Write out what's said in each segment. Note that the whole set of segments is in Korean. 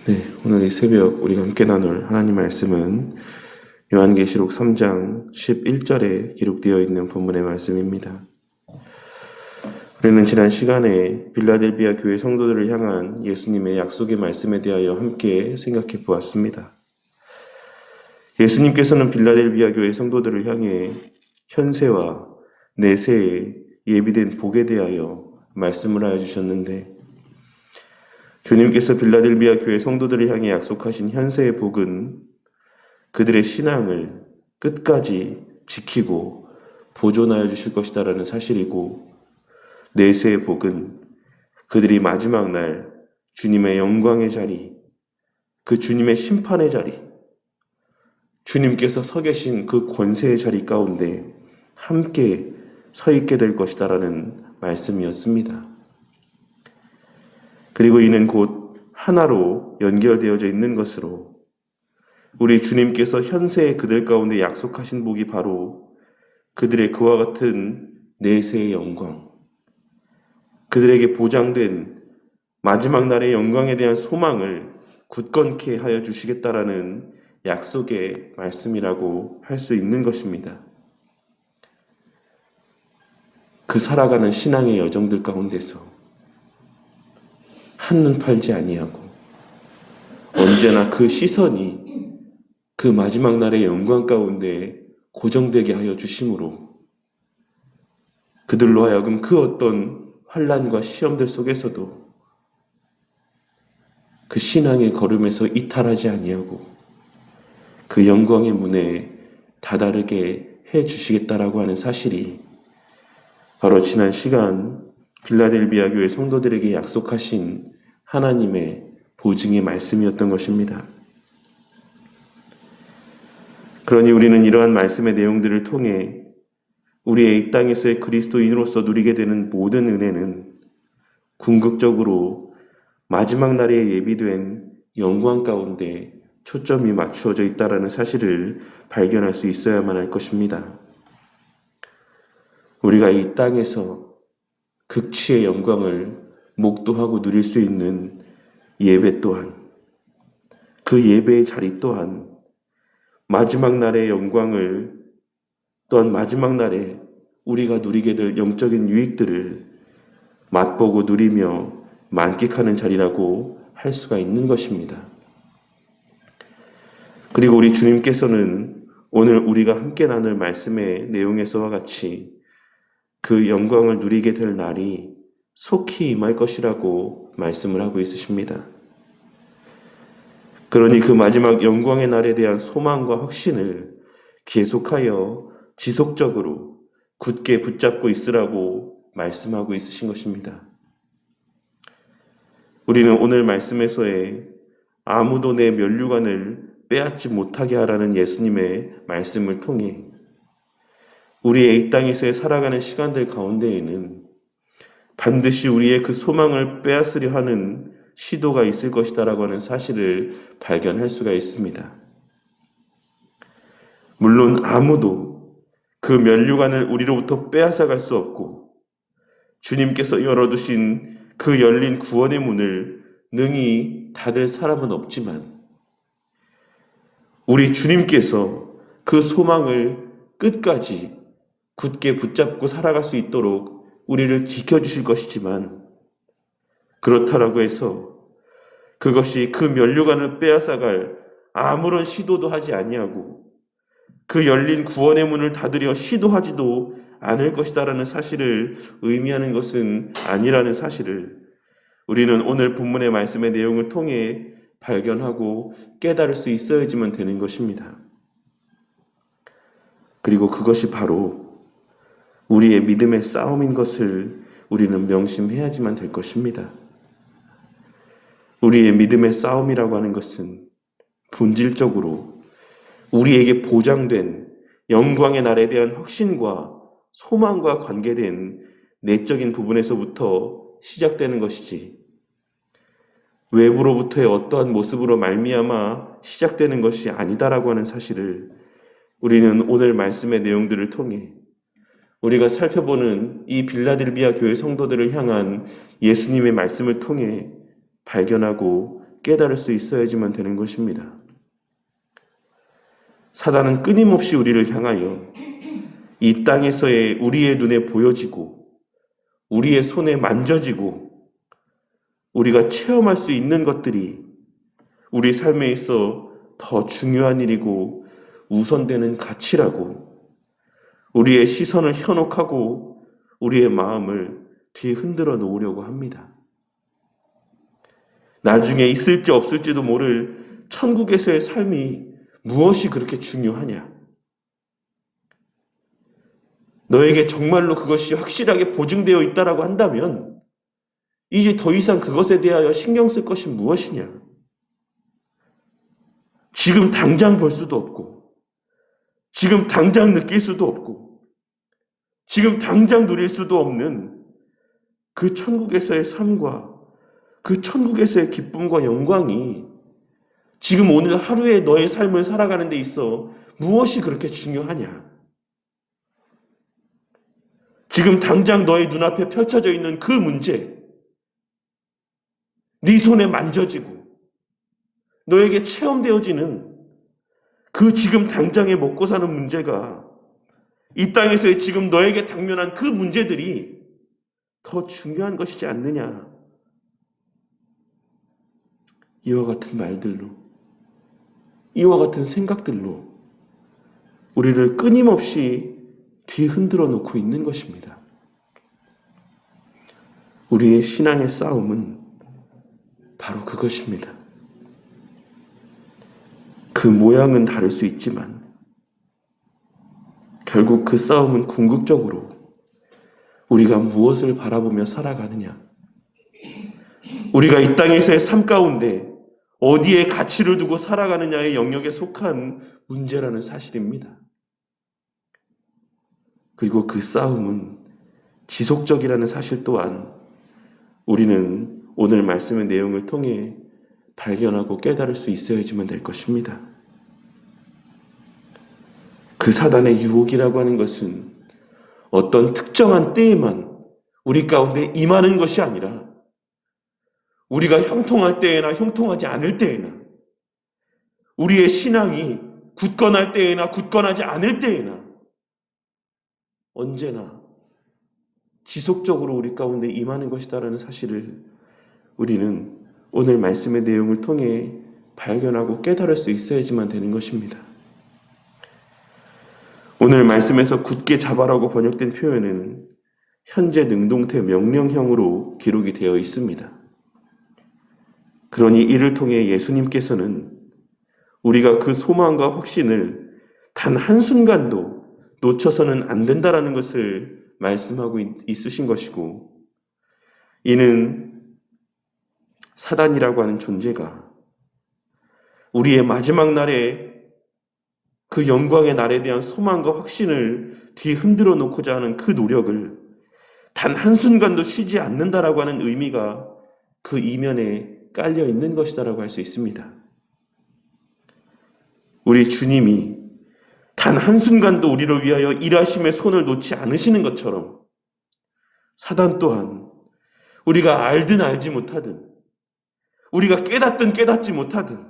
네, 오늘 이 새벽 우리가 함께 나눌 하나님 말씀은 요한계시록 3장 11절에 기록되어 있는 본문의 말씀입니다. 우리는 지난 시간에 빌라델비아 교회 성도들을 향한 예수님의 약속의 말씀에 대하여 함께 생각해 보았습니다. 예수님께서는 빌라델비아 교회 성도들을 향해 현세와 내세에 예비된 복에 대하여 말씀을 하여 주셨는데, 주님께서 빌라델비아 교회 성도들을 향해 약속하신 현세의 복은 그들의 신앙을 끝까지 지키고 보존하여 주실 것이다라는 사실이고, 내세의 복은 그들이 마지막 날 주님의 영광의 자리, 그 주님의 심판의 자리, 주님께서 서 계신 그 권세의 자리 가운데 함께 서 있게 될 것이다라는 말씀이었습니다. 그리고 이는 곧 하나로 연결되어져 있는 것으로 우리 주님께서 현세의 그들 가운데 약속하신 복이 바로 그들의 그와 같은 내세의 영광, 그들에게 보장된 마지막 날의 영광에 대한 소망을 굳건케 하여 주시겠다라는 약속의 말씀이라고 할 수 있는 것입니다. 그 살아가는 신앙의 여정들 가운데서 한눈 팔지 아니하고 언제나 그 시선이 그 마지막 날의 영광 가운데 고정되게 하여 주심으로 그들로 하여금 그 어떤 환난과 시험들 속에서도 그 신앙의 걸음에서 이탈하지 아니하고 그 영광의 문에 다다르게 해 주시겠다라고 하는 사실이 바로 지난 시간 빌라델비아 교회 성도들에게 약속하신 하나님의 보증의 말씀이었던 것입니다. 그러니 우리는 이러한 말씀의 내용들을 통해 우리의 이 땅에서의 그리스도인으로서 누리게 되는 모든 은혜는 궁극적으로 마지막 날에 예비된 영광 가운데 초점이 맞추어져 있다는 사실을 발견할 수 있어야만 할 것입니다. 우리가 이 땅에서 극치의 영광을 목도하고 누릴 수 있는 예배 또한, 그 예배의 자리 또한 마지막 날의 영광을, 또한 마지막 날에 우리가 누리게 될 영적인 유익들을 맛보고 누리며 만끽하는 자리라고 할 수가 있는 것입니다. 그리고 우리 주님께서는 오늘 우리가 함께 나눌 말씀의 내용에서와 같이 그 영광을 누리게 될 날이 속히 임할 것이라고 말씀을 하고 있으십니다. 그러니 그 마지막 영광의 날에 대한 소망과 확신을 계속하여 지속적으로 굳게 붙잡고 있으라고 말씀하고 있으신 것입니다. 우리는 오늘 말씀에서의 아무도 내 면류관을 빼앗지 못하게 하라는 예수님의 말씀을 통해 우리의 이 땅에서의 살아가는 시간들 가운데에는 반드시 우리의 그 소망을 빼앗으려 하는 시도가 있을 것이다라고 하는 사실을 발견할 수가 있습니다. 물론 아무도 그 면류관을 우리로부터 빼앗아갈 수 없고 주님께서 열어두신 그 열린 구원의 문을 능히 닫을 사람은 없지만 우리 주님께서 그 소망을 끝까지 굳게 붙잡고 살아갈 수 있도록 우리를 지켜주실 것이지만, 그렇다라고 해서 그것이 그 면류관을 빼앗아갈 아무런 시도도 하지 아니하고 그 열린 구원의 문을 닫으려 시도하지도 않을 것이다라는 사실을 의미하는 것은 아니라는 사실을 우리는 오늘 본문의 말씀의 내용을 통해 발견하고 깨달을 수 있어야지만 되는 것입니다. 그리고 그것이 바로 우리의 믿음의 싸움인 것을 우리는 명심해야지만 될 것입니다. 우리의 믿음의 싸움이라고 하는 것은 본질적으로 우리에게 보장된 영광의 날에 대한 확신과 소망과 관계된 내적인 부분에서부터 시작되는 것이지, 외부로부터의 어떠한 모습으로 말미암아 시작되는 것이 아니다라고 하는 사실을 우리는 오늘 말씀의 내용들을 통해 우리가 살펴보는 이 빌라델비아 교회 성도들을 향한 예수님의 말씀을 통해 발견하고 깨달을 수 있어야지만 되는 것입니다. 사단은 끊임없이 우리를 향하여 이 땅에서의 우리의 눈에 보여지고 우리의 손에 만져지고 우리가 체험할 수 있는 것들이 우리 삶에 있어 더 중요한 일이고 우선되는 가치라고 우리의 시선을 현혹하고 우리의 마음을 뒤흔들어 놓으려고 합니다. 나중에 있을지 없을지도 모를 천국에서의 삶이 무엇이 그렇게 중요하냐? 너에게 정말로 그것이 확실하게 보증되어 있다라고 한다면 이제 더 이상 그것에 대하여 신경 쓸 것이 무엇이냐? 지금 당장 볼 수도 없고 지금 당장 느낄 수도 없고 지금 당장 누릴 수도 없는 그 천국에서의 삶과 그 천국에서의 기쁨과 영광이 지금 오늘 하루에 너의 삶을 살아가는 데 있어 무엇이 그렇게 중요하냐? 지금 당장 너의 눈앞에 펼쳐져 있는 그 문제, 네 손에 만져지고 너에게 체험되어지는 그 지금 당장에 먹고 사는 문제가 이 땅에서의 지금 너에게 당면한 그 문제들이 더 중요한 것이지 않느냐? 이와 같은 말들로, 이와 같은 생각들로 우리를 끊임없이 뒤흔들어 놓고 있는 것입니다. 우리의 신앙의 싸움은 바로 그것입니다. 그 모양은 다를 수 있지만 결국 그 싸움은 궁극적으로 우리가 무엇을 바라보며 살아가느냐, 우리가 이 땅에서의 삶 가운데 어디에 가치를 두고 살아가느냐의 영역에 속한 문제라는 사실입니다. 그리고 그 싸움은 지속적이라는 사실 또한 우리는 오늘 말씀의 내용을 통해 발견하고 깨달을 수 있어야지만 될 것입니다. 그 사단의 유혹이라고 하는 것은 어떤 특정한 때에만 우리 가운데 임하는 것이 아니라 우리가 형통할 때에나 형통하지 않을 때에나 우리의 신앙이 굳건할 때에나 굳건하지 않을 때에나 언제나 지속적으로 우리 가운데 임하는 것이다라는 사실을 우리는 오늘 말씀의 내용을 통해 발견하고 깨달을 수 있어야지만 되는 것입니다. 오늘 말씀에서 굳게 잡아라고 번역된 표현은 현재 능동태 명령형으로 기록이 되어 있습니다. 그러니 이를 통해 예수님께서는 우리가 그 소망과 확신을 단 한순간도 놓쳐서는 안 된다라는 것을 말씀하고 있으신 것이고, 이는 사단이라고 하는 존재가 우리의 마지막 날에 그 영광의 날에 대한 소망과 확신을 뒤흔들어 놓고자 하는 그 노력을 단 한순간도 쉬지 않는다라고 하는 의미가 그 이면에 깔려 있는 것이다라고 할 수 있습니다. 우리 주님이 단 한순간도 우리를 위하여 일하심의 손을 놓지 않으시는 것처럼 사단 또한 우리가 알든 알지 못하든 우리가 깨닫든 깨닫지 못하든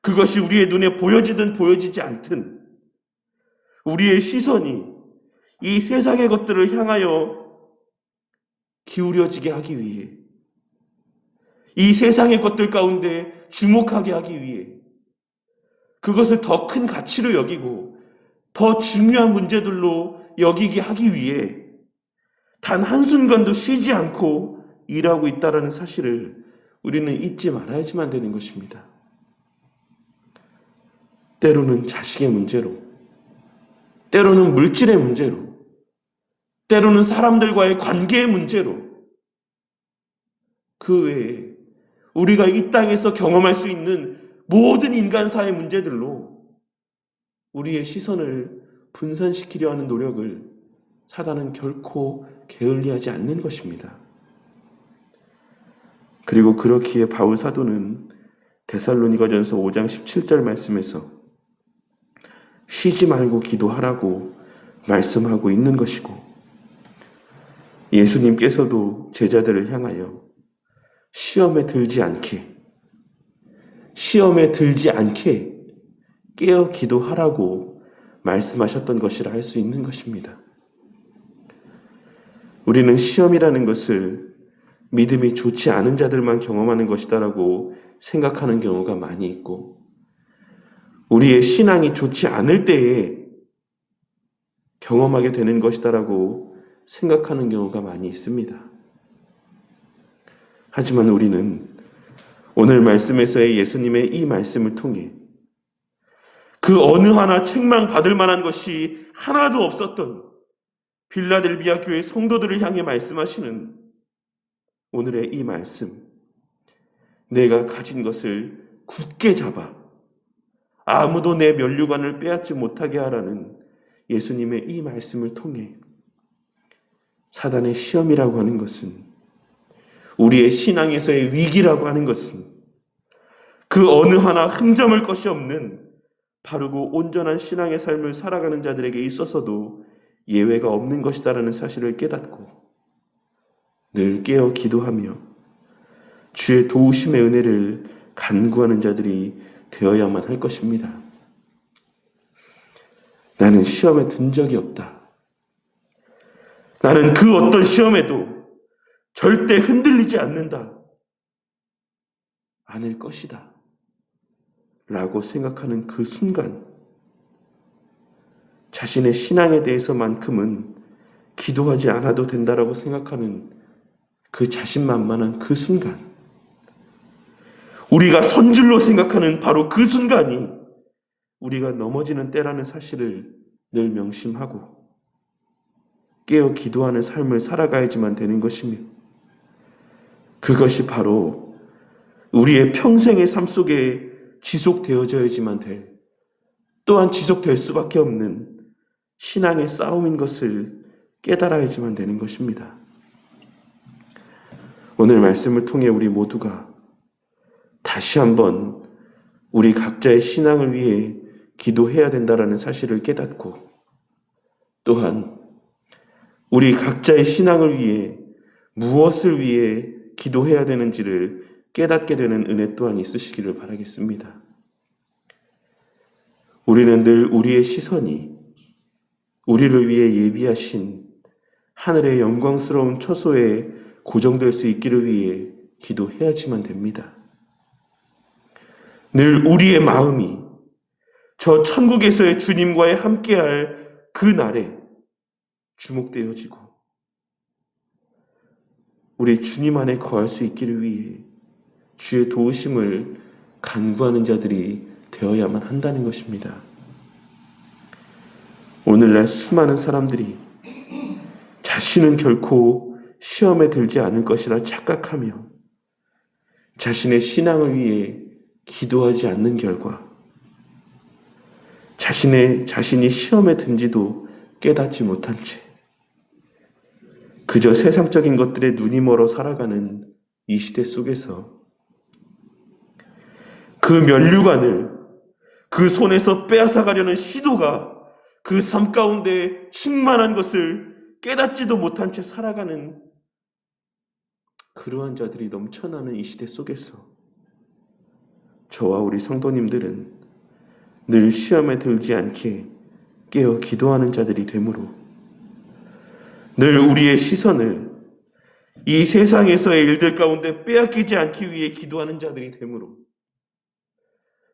그것이 우리의 눈에 보여지든 보여지지 않든 우리의 시선이 이 세상의 것들을 향하여 기울여지게 하기 위해, 이 세상의 것들 가운데 주목하게 하기 위해, 그것을 더 큰 가치로 여기고 더 중요한 문제들로 여기게 하기 위해 단 한순간도 쉬지 않고 일하고 있다는 사실을 우리는 잊지 말아야지만 되는 것입니다. 때로는 자식의 문제로, 때로는 물질의 문제로, 때로는 사람들과의 관계의 문제로, 그 외에 우리가 이 땅에서 경험할 수 있는 모든 인간사의 문제들로 우리의 시선을 분산시키려 하는 노력을 사단은 결코 게을리하지 않는 것입니다. 그리고 그렇기에 바울 사도는 데살로니가전서 5장 17절 말씀에서 쉬지 말고 기도하라고 말씀하고 있는 것이고, 예수님께서도 제자들을 향하여 시험에 들지 않게 시험에 들지 않게 깨어 기도하라고 말씀하셨던 것이라 할 수 있는 것입니다. 우리는 시험이라는 것을 믿음이 좋지 않은 자들만 경험하는 것이다라고 생각하는 경우가 많이 있고, 우리의 신앙이 좋지 않을 때에 경험하게 되는 것이다라고 생각하는 경우가 많이 있습니다. 하지만 우리는 오늘 말씀에서의 예수님의 이 말씀을 통해 그 어느 하나 책망받을 만한 것이 하나도 없었던 빌라델비아 교회 성도들을 향해 말씀하시는 오늘의 이 말씀, 내가 가진 것을 굳게 잡아 아무도 내 면류관을 빼앗지 못하게 하라는 예수님의 이 말씀을 통해 사단의 시험이라고 하는 것은, 우리의 신앙에서의 위기라고 하는 것은 그 어느 하나 흠잡을 것이 없는 바르고 온전한 신앙의 삶을 살아가는 자들에게 있어서도 예외가 없는 것이다라는 사실을 깨닫고 늘 깨어 기도하며 주의 도우심의 은혜를 간구하는 자들이 되어야만 할 것입니다. 나는 시험에 든 적이 없다. 나는 그 어떤 시험에도 절대 흔들리지 않을 것이다 라고 생각하는 그 순간, 자신의 신앙에 대해서만큼은 기도하지 않아도 된다라고 생각하는 그 자신만만한 그 순간, 우리가 선줄로 생각하는 바로 그 순간이 우리가 넘어지는 때라는 사실을 늘 명심하고 깨어 기도하는 삶을 살아가야지만 되는 것이며, 그것이 바로 우리의 평생의 삶 속에 지속되어져야지만 될, 또한 지속될 수밖에 없는 신앙의 싸움인 것을 깨달아야지만 되는 것입니다. 오늘 말씀을 통해 우리 모두가 다시 한번 우리 각자의 신앙을 위해 기도해야 된다라는 사실을 깨닫고, 또한 우리 각자의 신앙을 위해 무엇을 위해 기도해야 되는지를 깨닫게 되는 은혜 또한 있으시기를 바라겠습니다. 우리는 늘 우리의 시선이 우리를 위해 예비하신 하늘의 영광스러운 처소에 고정될 수 있기를 위해 기도해야지만 됩니다. 늘 우리의 마음이 저 천국에서의 주님과의 함께할 그 날에 주목되어지고 우리 주님 안에 거할 수 있기를 위해 주의 도우심을 간구하는 자들이 되어야만 한다는 것입니다. 오늘날 수많은 사람들이 자신은 결코 시험에 들지 않을 것이라 착각하며 자신의 신앙을 위해 기도하지 않는 결과 자신이 시험에 든지도 깨닫지 못한 채 그저 세상적인 것들에 눈이 멀어 살아가는 이 시대 속에서 그 면류관을 그 손에서 빼앗아가려는 시도가 그 삶 가운데 충만한 것을 깨닫지도 못한 채 살아가는 그러한 자들이 넘쳐나는 이 시대 속에서 저와 우리 성도님들은 늘 시험에 들지 않게 깨어 기도하는 자들이 되므로 늘 우리의 시선을 이 세상에서의 일들 가운데 빼앗기지 않기 위해 기도하는 자들이 되므로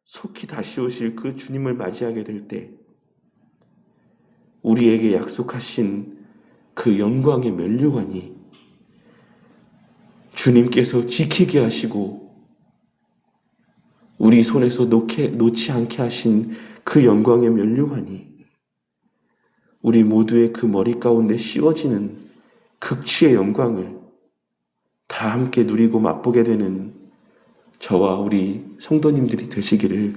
속히 다시 오실 그 주님을 맞이하게 될 때 우리에게 약속하신 그 영광의 면류관이 주님께서 지키게 하시고 우리 손에서 놓지 않게 하신 그 영광의 면류관이 우리 모두의 그 머리 가운데 씌워지는 극치의 영광을 다 함께 누리고 맛보게 되는 저와 우리 성도님들이 되시기를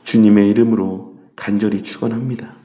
주님의 이름으로 간절히 축원합니다.